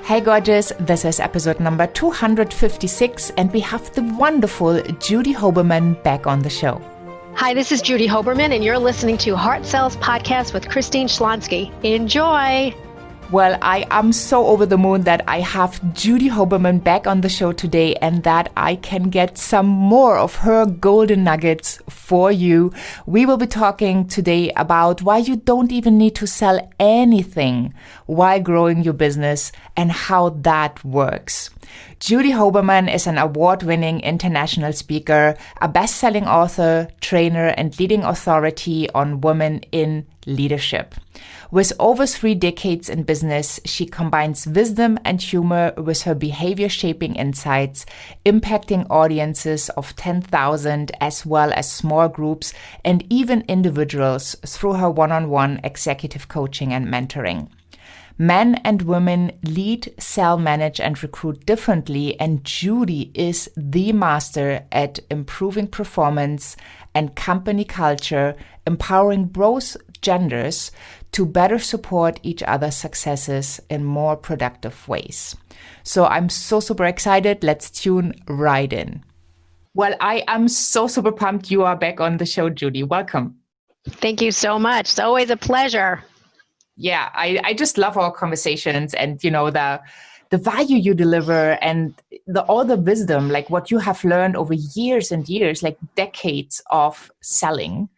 Hey gorgeous, this is episode number 256 and we have the wonderful Judy Hoberman back on the show. Hi, this is Judy Hoberman and you're listening to HeartSells podcast with Christine Schlonsky. Enjoy! Well, I am so over the moon that I have Judy Hoberman back on the show today and that I can get some more of her golden nuggets for you. We will be talking today about why you don't even need to sell anything while growing your business and how that works. Judy Hoberman is an award-winning international speaker, a best-selling author, trainer, and leading authority on women in leadership. With over 3 decades in business, she combines wisdom and humor with her behavior-shaping insights, impacting audiences of 10,000 as well as small groups and even individuals through her one-on-one executive coaching and mentoring. Men and women lead, sell, manage, and recruit differently, and Judy is the master at improving performance and company culture, empowering both genders to better support each other's successes in more productive ways. So I'm so super excited. Let's tune right in. Well, I am so super pumped you are back on the show, Judy. Welcome. Thank you so much. It's always a pleasure. Yeah, I just love our conversations and, you know, the value you deliver and all the wisdom, like what you have learned over years and years, like decades of selling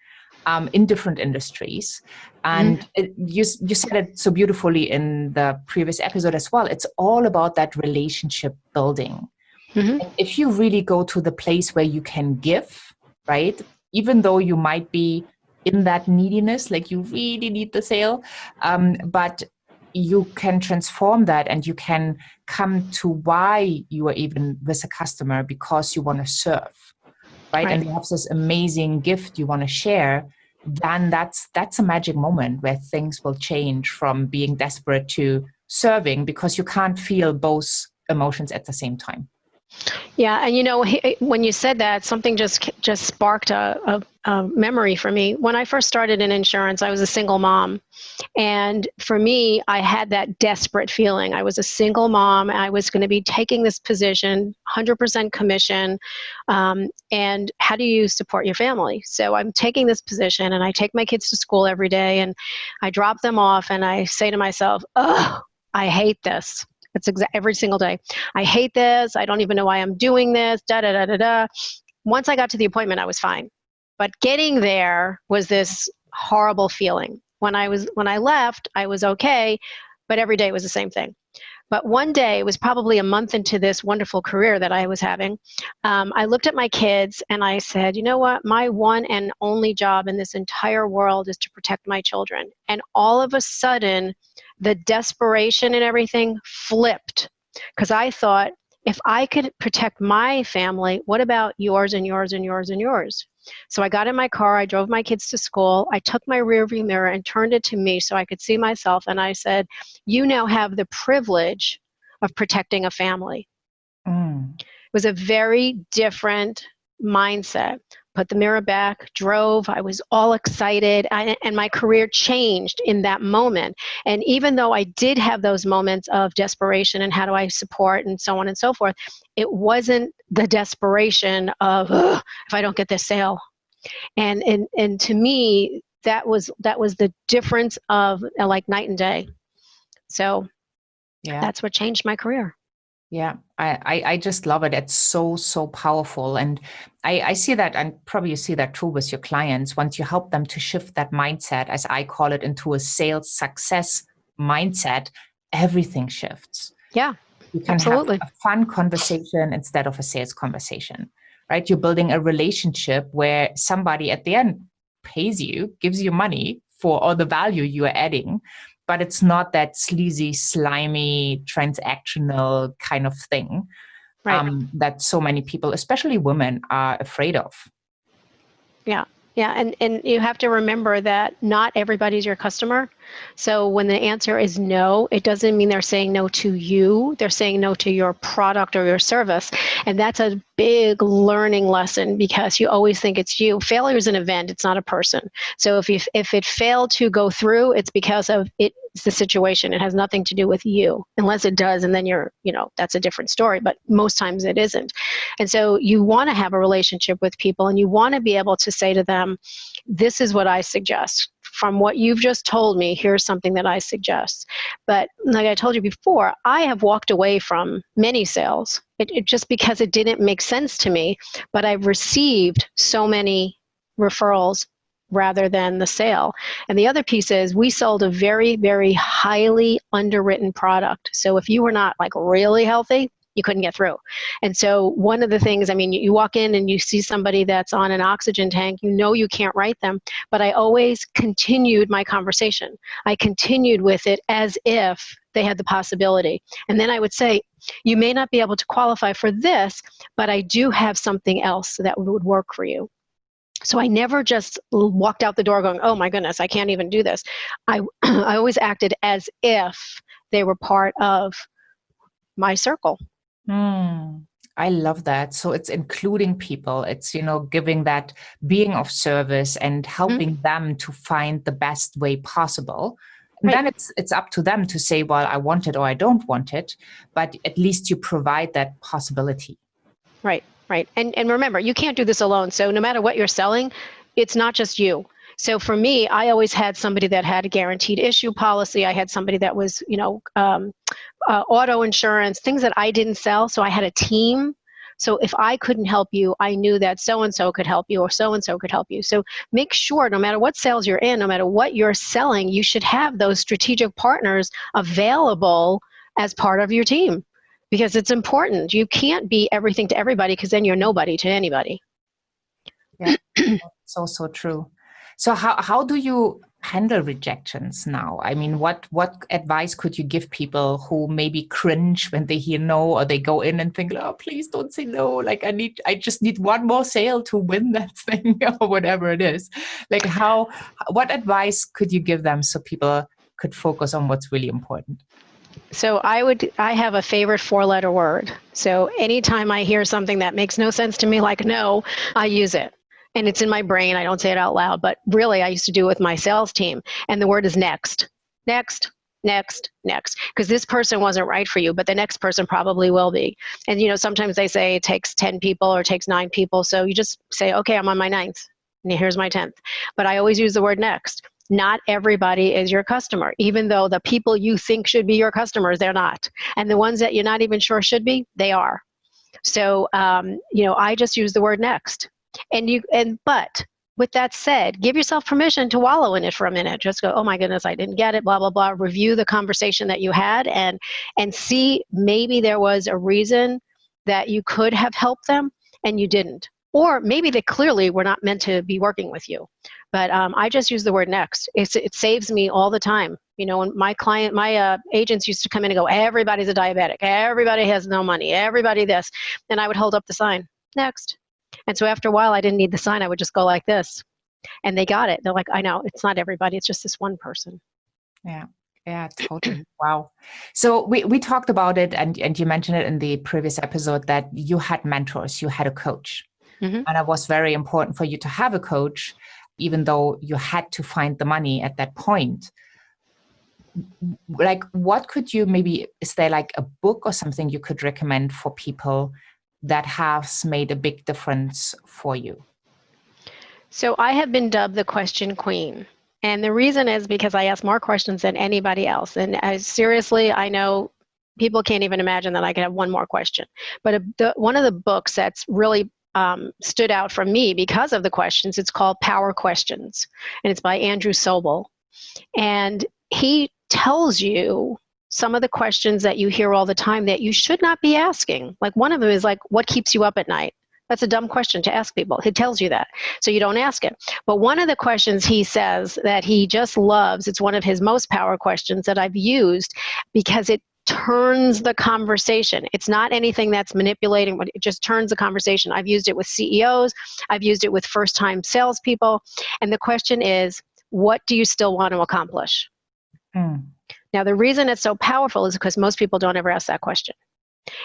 in different industries. And you said it so beautifully in the previous episode as well. It's all about that relationship building. And if you really go to the place where you can give, right, even though you might be in that neediness, like you really need the sale, but you can transform that and you can come to why you are even with a customer because you want to serve, right? And you have this amazing gift you want to share, then that's a magic moment where things will change from being desperate to serving because you can't feel both emotions at the same time. Yeah, and you know, when you said that, something just sparked a memory for me. When I first started in insurance, I was a single mom. And for me, I had that desperate feeling. I was a single mom. I was going to be taking this position, 100% commission. And how do you support your family? So I'm taking this position and I take my kids to school every day and I drop them off and I say to myself, oh, I hate this. It's every single day. I hate this. I don't even know why I'm doing this. Once I got to the appointment, I was fine. But getting there was this horrible feeling. When I left, I was okay, but every day was the same thing. But one day, it was probably a month into this wonderful career that I was having, I looked at my kids and I said, you know what? My one and only job in this entire world is to protect my children. And all of a sudden, the desperation and everything flipped because I thought, if I could protect my family, what about yours and yours and yours and yours? So I got in my car, I drove my kids to school, I took my rearview mirror and turned it to me so I could see myself, and I said, you now have the privilege of protecting a family. It was a very different mindset. Put the mirror back, drove, I was all excited, and my career changed in that moment. And even though I did have those moments of desperation and how do I support and so on and so forth, it wasn't the desperation of, if I don't get this sale. And to me, that was the difference of like night and day. So that's what changed my career. Yeah, I just love it. It's so, so powerful. And I see that, and probably you see that too with your clients. Once you help them to shift that mindset, as I call it, into a sales success mindset, everything shifts. Yeah, you can absolutely have a fun conversation instead of a sales conversation, right? You're building a relationship where somebody at the end pays you, gives you money for all the value you are adding. But it's not that sleazy, slimy, transactional kind of thing that so many people, especially women, are afraid of. Yeah. Yeah, and you have to remember that not everybody's your customer. So when the answer is no, it doesn't mean they're saying no to you. They're saying no to your product or your service. And that's a big learning lesson because you always think it's you. Failure is an event. It's not a person. So if it failed to go through, it's because of it. is the situation. It has nothing to do with you, unless it does, and then that's a different story, but most times it isn't. And so you want to have a relationship with people, and you want to be able to say to them, this is what I suggest. From what you've just told me, here's something that I suggest. But like I told you before, I have walked away from many sales, it just because it didn't make sense to me, but I've received so many referrals rather than the sale. And the other piece is we sold a very, very highly underwritten product. So if you were not like really healthy, you couldn't get through. And so one of the things, I mean, you walk in and you see somebody that's on an oxygen tank, you can't write them, but I always continued my conversation. I continued with it as if they had the possibility. And then I would say, you may not be able to qualify for this, but I do have something else that would work for you. So I never just walked out the door going, oh my goodness, I can't even do this. I always acted as if they were part of my circle. I love that. So it's including people. It's, giving that being of service and helping them to find the best way possible. And then it's up to them to say, well, I want it or I don't want it, but at least you provide that possibility. Right. And remember, you can't do this alone. So no matter what you're selling, it's not just you. So for me, I always had somebody that had a guaranteed issue policy. I had somebody that was, auto insurance, things that I didn't sell. So I had a team. So if I couldn't help you, I knew that so-and-so could help you or so-and-so could help you. So make sure no matter what sales you're in, no matter what you're selling, you should have those strategic partners available as part of your team because it's important. You can't be everything to everybody because then you're nobody to anybody. Yeah, so true. So how do you handle rejections now? I mean, what advice could you give people who maybe cringe when they hear no, or they go in and think, oh, please don't say no. Like I just need one more sale to win that thing or whatever it is. Like what advice could you give them so people could focus on what's really important? So I have a favorite 4-letter word. So anytime I hear something that makes no sense to me, like no, I use it. And it's in my brain. I don't say it out loud, but really I used to do it with my sales team. And the word is next, next, next, next. Because this person wasn't right for you, but the next person probably will be. And sometimes they say it takes 10 people or it takes 9 people. So you just say, okay, I'm on my 9th. And here's my 10th. But I always use the word next. Not everybody is your customer, even though the people you think should be your customers, they're not. And the ones that you're not even sure should be, they are. So, I just use the word next. But with that said, give yourself permission to wallow in it for a minute. Just go, oh my goodness, I didn't get it, blah, blah, blah. Review the conversation that you had and see maybe there was a reason that you could have helped them and you didn't. Or maybe they clearly were not meant to be working with you. But I just use the word next. It saves me all the time. When my agents used to come in and go, everybody's a diabetic, everybody has no money, everybody this. And I would hold up the sign, next. And so after a while, I didn't need the sign. I would just go like this. And they got it. They're like, I know, it's not everybody. It's just this one person. Yeah, totally. Wow. So we talked about it and you mentioned it in the previous episode that you had mentors, you had a coach. Mm-hmm. And it was very important for you to have a coach, even though you had to find the money at that point. Like, what could you is there like a book or something you could recommend for people that has made a big difference for you? So I have been dubbed the question queen. And the reason is because I ask more questions than anybody else. And seriously, I know people can't even imagine that I could have one more question. But one of the books that's really stood out for me because of the questions, it's called Power Questions. And it's by Andrew Sobel. And he tells you some of the questions that you hear all the time that you should not be asking. Like one of them is like, what keeps you up at night? That's a dumb question to ask people. He tells you that, so you don't ask it. But one of the questions he says that he just loves, it's one of his most power questions that I've used because it turns the conversation. It's not anything that's manipulating, but it just turns the conversation. I've used it with CEOs. I've used it with first-time salespeople. And the question is, what do you still want to accomplish? Now, the reason it's so powerful is because most people don't ever ask that question.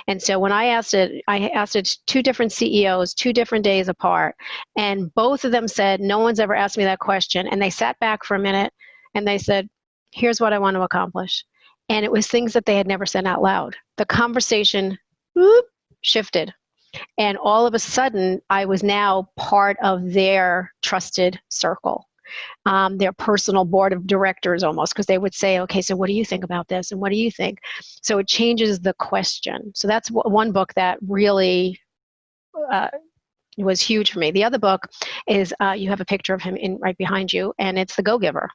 And so when I asked it 2 different CEOs, 2 different days apart, and both of them said, no one's ever asked me that question. And they sat back for a minute and they said, Here's what I want to accomplish. And it was things that they had never said out loud. The conversation shifted. And all of a sudden, I was now part of their trusted circle, their personal board of directors almost, because they would say, okay, so what do you think about this? And what do you think? So it changes the question. So that's one book that really was huge for me. The other book is, you have a picture of him right behind you, and it's The Go-Giver.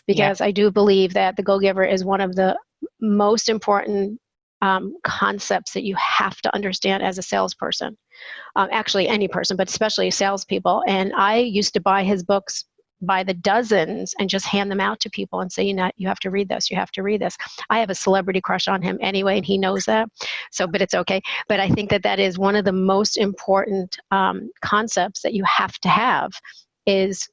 Because I do believe that the go-giver is one of the most important concepts that you have to understand as a salesperson. Actually, any person, but especially salespeople. And I used to buy his books by the dozens and just hand them out to people and say, you have to read this. You have to read this. I have a celebrity crush on him anyway, and he knows that. So, but it's okay. But I think that is one of the most important concepts that you have to have, is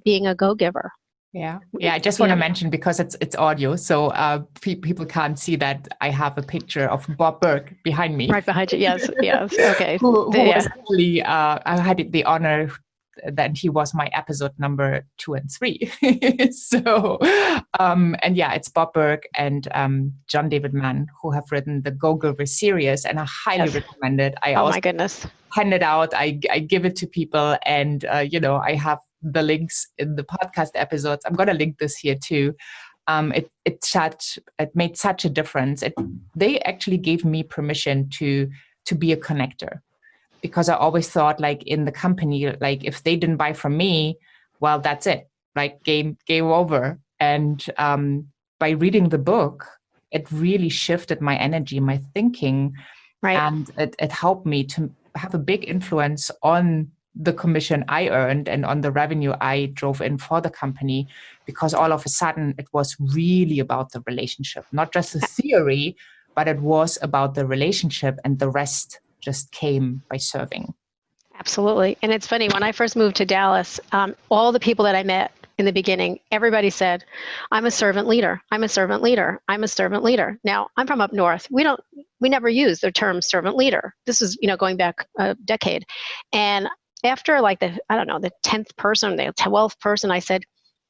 being a go-giver. Yeah. I just want to mention, because it's audio, so people can't see that I have a picture of Bob Burke behind me. Right behind you. Yes. Okay. who was actually, I had the honor that he was my episode number 2 and 3. So, and it's Bob Burke and John David Mann, who have written the Go-Giver series, and I highly recommend it. My goodness. Hand it out. I give it to people, and I have the links in the podcast episodes. I'm going to link this here too. It made such a difference. They actually gave me permission to be a connector, because I always thought, like, in the company, like, if they didn't buy from me, well, that's it, like game over. And by reading the book, it really shifted my energy, my thinking, and it helped me to have a big influence on the commission I earned and on the revenue I drove in for the company, because all of a sudden it was really about the relationship, not just the theory, but it was about the relationship, and the rest just came by serving. Absolutely. And it's funny, when I first moved to Dallas, all the people that I met in the beginning, everybody said, I'm a servant leader. I'm a servant leader. I'm a servant leader. Now, I'm from up north. We never use the term servant leader. This is, going back a decade. And after like the 10th person, the 12th person, I said,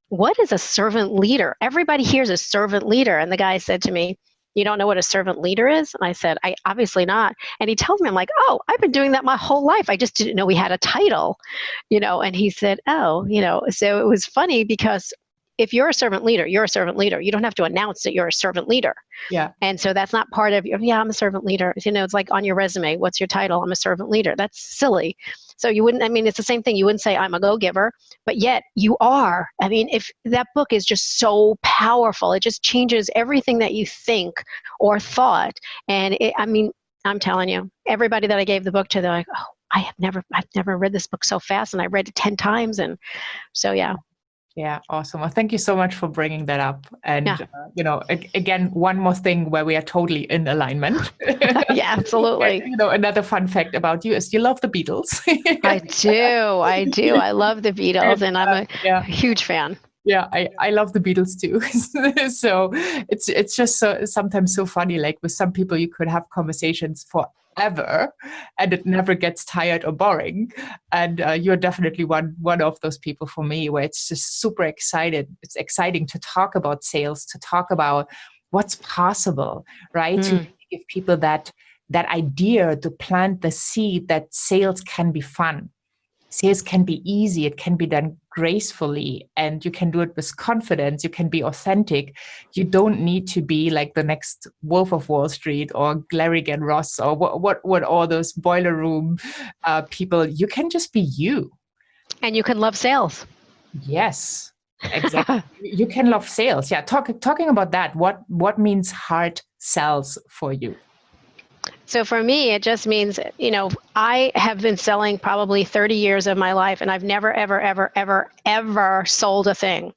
what is a servant leader? Everybody hears a servant leader. And the guy said to me, you don't know what a servant leader is? And I said, I obviously not. And he tells me, I'm like, oh, I've been doing that my whole life. I just didn't know we had a title, and he said, oh, so it was funny, because if you're a servant leader, you're a servant leader. You don't have to announce that you're a servant leader. Yeah. And so that's not part of your, I'm a servant leader. It's like on your resume, what's your title? I'm a servant leader. That's silly. So you wouldn't, it's the same thing. You wouldn't say I'm a go-giver, but yet you are. If that book is just so powerful, it just changes everything that you think or thought. And I'm telling you, everybody that I gave the book to, they're like, oh, I've never read this book so fast, and I read it 10 times. And so, yeah. Yeah, awesome. Well, thank you so much for bringing that up. And, again, one more thing where we are totally in alignment. Yeah, absolutely. And, another fun fact about you is you love the Beatles. I do. I love the Beatles, and I'm a huge fan. Yeah, I love the Beatles too. So it's just sometimes so funny. Like, with some people, you could have conversations forever, and it never gets tired or boring. And you're definitely one of those people for me, where it's just super excited. It's exciting to talk about sales, to talk about what's possible, right? To give people that idea, to plant the seed that sales can be fun. Sales can be easy. It can be done gracefully, and you can do it with confidence. You can be authentic. You don't need to be like the next Wolf of Wall Street or Larry Glenn Ross or what all those boiler room people. You can just be you. And you can love sales. Yes, exactly. You can love sales. Yeah. Talking about that, what means heart sells for you? So for me, it just means, I have been selling probably 30 years of my life, and I've never, ever, ever, ever, ever sold a thing.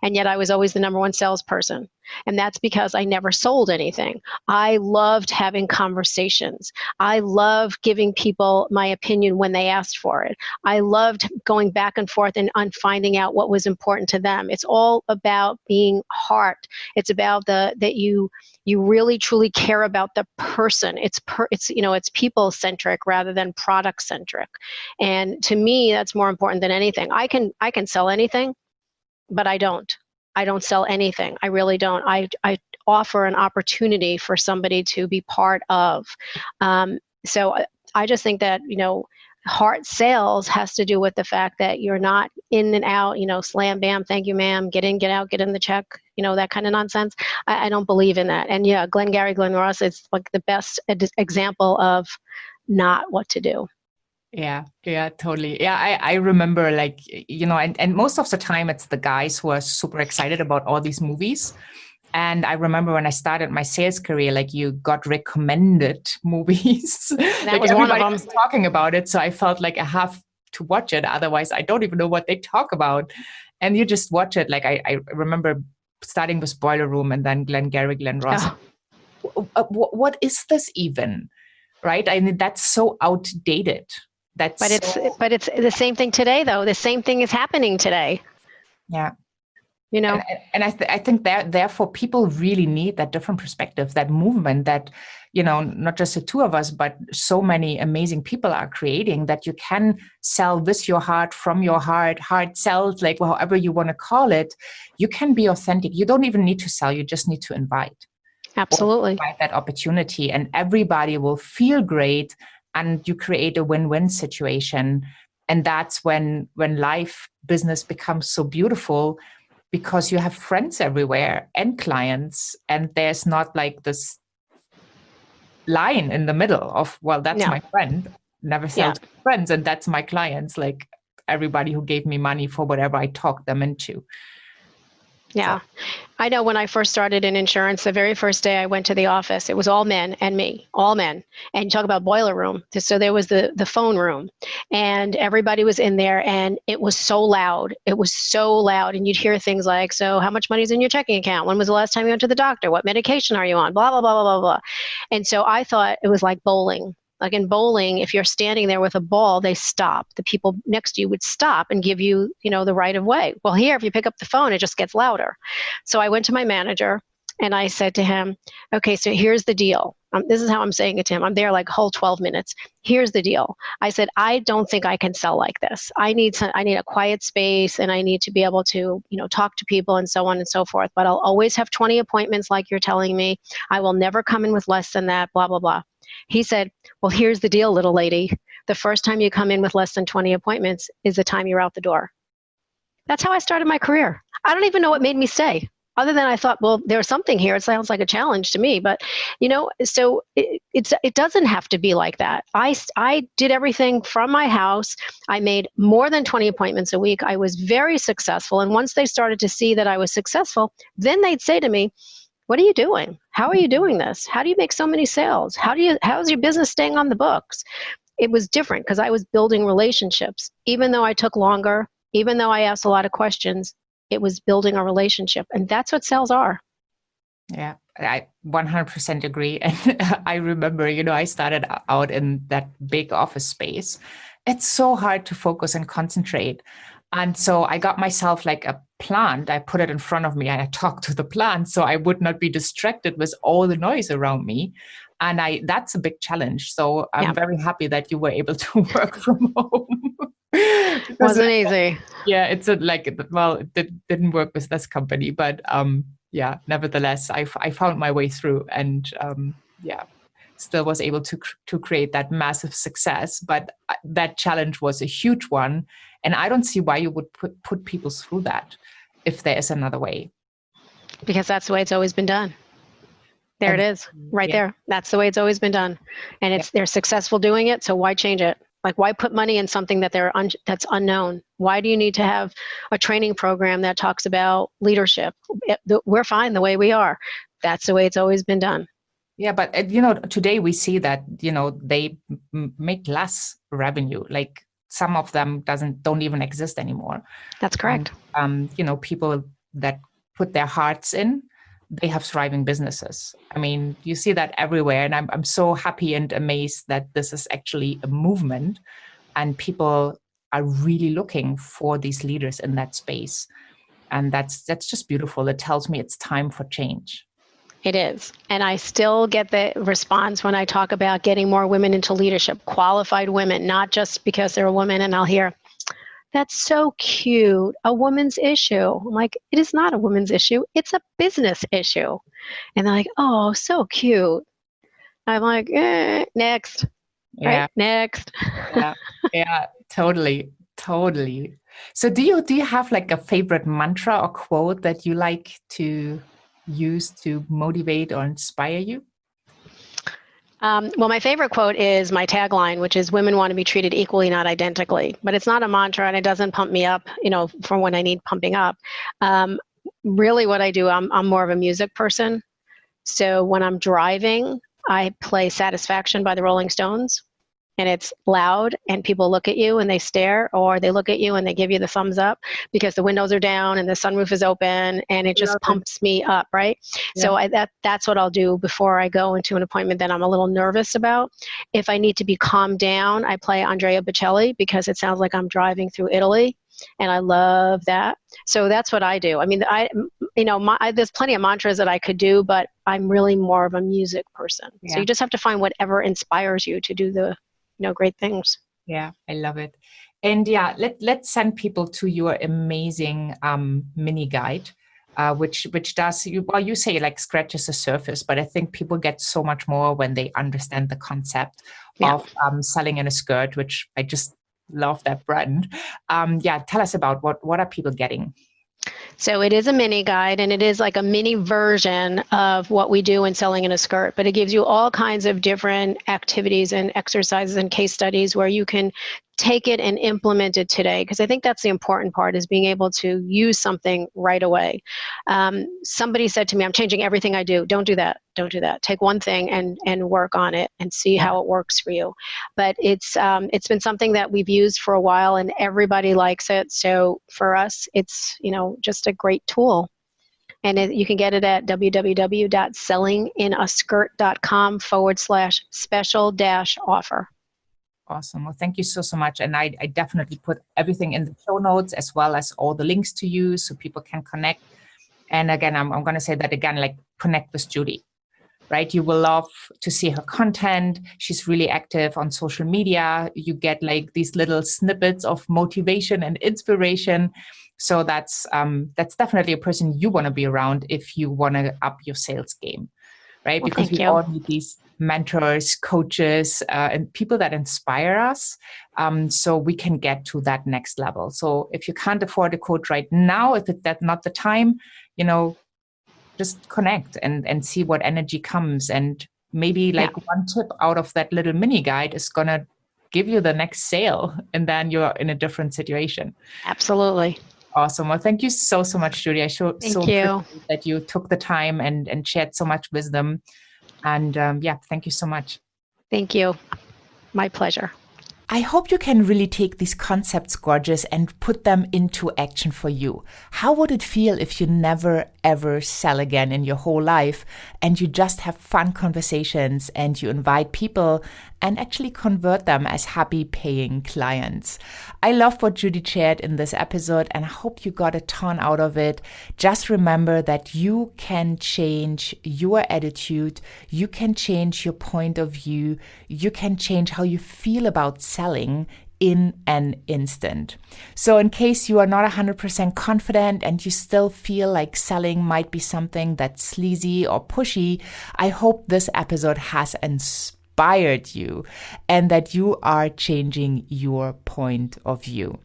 And yet I was always the number one salesperson. And that's because I never sold anything. I loved having conversations. I loved giving people my opinion when they asked for it. I loved going back and forth and finding out what was important to them. It's all about being heart. It's about that you really truly care about the person. It's people centric rather than product centric. And to me, that's more important than anything. I can sell anything, but I don't. I don't sell anything. I really don't. I offer an opportunity for somebody to be part of. So I just think that, heart sales has to do with the fact that you're not in and out, slam, bam, thank you, ma'am, get in, get out, get in the check, that kind of nonsense. I don't believe in that. And yeah, Glenn Ross is like the best example of not what to do. Yeah, totally. Yeah, I remember and most of the time it's the guys who are super excited about all these movies. And I remember when I started my sales career, you got recommended movies. That was one of them. Was talking about it. So I felt like I have to watch it. Otherwise, I don't even know what they talk about. And you just watch it. I remember starting with Boiler Room and then Glenn Ross. Oh. What is this even? Right? I mean, that's so outdated. But it's the same thing today, though. The same thing is happening today. Yeah. And I think that therefore people really need that different perspective, that movement that, not just the two of us, but so many amazing people are creating, that you can sell with your heart, from your heart sells, however you want to call it. You can be authentic. You don't even need to sell. You just need to invite. Absolutely. Invite that opportunity, and everybody will feel great, and you create a win-win situation. And that's when business becomes so beautiful, because you have friends everywhere and clients, and there's not this line in the middle of, well, that's my friend, never sell to friends, and that's my clients, everybody who gave me money for whatever I talked them into. Yeah. So. I know when I first started in insurance, the very first day I went to the office, it was all men and me, all men. And talk about boiler room. So there was the phone room, and everybody was in there, and it was so loud. It was so loud. And you'd hear things like, so how much money is in your checking account? When was the last time you went to the doctor? What medication are you on? Blah, blah, blah, blah, blah, blah. And so I thought it was like bowling. Like in bowling, if you're standing there with a ball, they stop. The people next to you would stop and give you, the right of way. Well, here, if you pick up the phone, it just gets louder. So I went to my manager and I said to him, okay, so here's the deal. This is how I'm saying it to him. I'm there whole 12 minutes. Here's the deal. I said, I don't think I can sell like this. I need a quiet space, and I need to be able to, talk to people and so on and so forth. But I'll always have 20 appointments like you're telling me. I will never come in with less than that, blah, blah, blah. He said, well, here's the deal, little lady. The first time you come in with less than 20 appointments is the time you're out the door. That's how I started my career. I don't even know what made me stay, other than I thought, well, there's something here. It sounds like a challenge to me. But, so it doesn't have to be like that. I did everything from my house. I made more than 20 appointments a week. I was very successful. And once they started to see that I was successful, then they'd say to me, what are you doing? How are you doing this? How do you make so many sales? How's your business staying on the books? It was different because I was building relationships. Even though I took longer, even though I asked a lot of questions, it was building a relationship. And that's what sales are. Yeah, I 100% agree. And I remember, I started out in that big office space. It's so hard to focus and concentrate. And so I got myself a plant. I put it in front of me and I talked to the plant so I would not be distracted with all the noise around me. And that's a big challenge. So I'm very happy that you were able to work from home. Wasn't easy. Yeah, it's it didn't work with this company, but nevertheless, I found my way through, and still was able to create that massive success. But that challenge was a huge one. And I don't see why you would put people through that if there is another way. Because that's the way it's always been done. There it is, right there. That's the way it's always been done. And they're successful doing it, so why change it? Why put money in something that that's unknown? Why do you need to have a training program that talks about leadership? We're fine the way we are. That's the way it's always been done. Yeah, but today we see that they make less revenue. Some of them don't even exist anymore. That's correct. People that put their hearts in, they have thriving businesses. I mean, you see that everywhere, and I'm so happy and amazed that this is actually a movement, and people are really looking for these leaders in that space, and that's just beautiful. It tells me it's time for change. It is. And I still get the response when I talk about getting more women into leadership, qualified women, not just because they're a woman, and I'll hear, that's so cute. A woman's issue. I'm like, it is not a woman's issue. It's a business issue. And they're like, oh, so cute. I'm like, next. Yeah. Right, next. Yeah, totally. So do you have like a favorite mantra or quote that you like to use to motivate or inspire you? Well, my favorite quote is my tagline, which is women want to be treated equally, not identically. But it's not a mantra, and it doesn't pump me up, for when I need pumping up. Really what I do, I'm more of a music person. So when I'm driving, I play Satisfaction by the Rolling Stones. And it's loud, and people look at you and they stare, or they look at you and they give you the thumbs up because the windows are down and the sunroof is open, and it just pumps me up, right? Yeah. So that's what I'll do before I go into an appointment that I'm a little nervous about. If I need to be calmed down, I play Andrea Bocelli because it sounds like I'm driving through Italy, and I love that. So that's what I do. I mean, there's plenty of mantras that I could do, but I'm really more of a music person. Yeah. So you just have to find whatever inspires you to do the great things. Yeah, I love it. And yeah, let's send people to your amazing mini guide, which does, you say like scratches the surface, but I think people get so much more when they understand the concept of selling in a skirt, which I just love that brand. Tell us about what are people getting? So it is a mini guide, and it is like a mini version of what we do in selling in a skirt, but it gives you all kinds of different activities and exercises and case studies where you can take it and implement it today. Because I think that's the important part, is being able to use something right away. Somebody said to me, I'm changing everything I do. Don't do that. Take one thing and work on it and see how it works for you. But it's been something that we've used for a while, and everybody likes it. So for us, it's just a great tool. And you can get it at www.sellinginaskirt.com/special-offer. Awesome. Well, thank you so much. And I definitely put everything in the show notes, as well as all the links to you so people can connect. And again, I'm going to say that again, like, connect with Judy, right? You will love to see her content. She's really active on social media. You get like these little snippets of motivation and inspiration. So that's definitely a person you want to be around if you want to up your sales game, right? Well, because we all need these mentors, coaches, and people that inspire us, so we can get to that next level. So if you can't afford a coach right now, if that's not the time, just connect and see what energy comes. And maybe one tip out of that little mini guide is going to give you the next sale, and then you're in a different situation. Absolutely. Awesome. Well, thank you so much, Judy. I so appreciate that you took the time and shared so much wisdom. And thank you so much. Thank you. My pleasure. I hope you can really take these concepts, gorgeous, and put them into action for you. How would it feel if you never, ever sell again in your whole life, and you just have fun conversations and you invite people and actually convert them as happy paying clients? I love what Judy shared in this episode, and I hope you got a ton out of it. Just remember that you can change your attitude, you can change your point of view, you can change how you feel about selling in an instant. So in case you are not 100% confident and you still feel like selling might be something that's sleazy or pushy, I hope this episode has inspired you and that you are changing your point of view.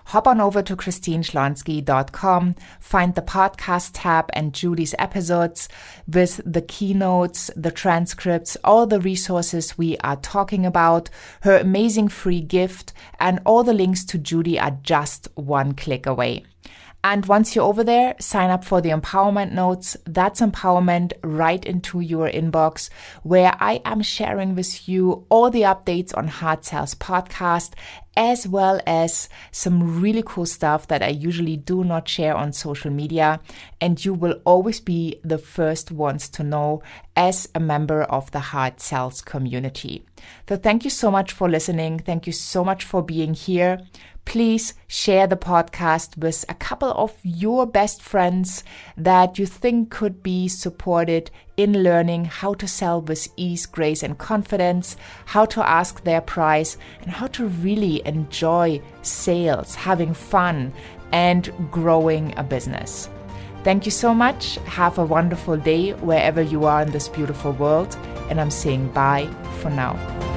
Hop on over to christineschlonski.com, find the podcast tab and Judy's episodes with the keynotes, the transcripts, all the resources we are talking about, her amazing free gift, and all the links to Judy are just one click away. And once you're over there, sign up for the empowerment notes. That's empowerment right into your inbox, where I am sharing with you all the updates on HeartSells podcast, as well as some really cool stuff that I usually do not share on social media. And you will always be the first ones to know as a member of the HeartSells community. So thank you so much for listening. Thank you so much for being here. Please share the podcast with a couple of your best friends that you think could be supported in learning how to sell with ease, grace, and confidence, how to ask their price, and how to really enjoy sales, having fun, and growing a business. Thank you so much. Have a wonderful day wherever you are in this beautiful world. And I'm saying bye for now.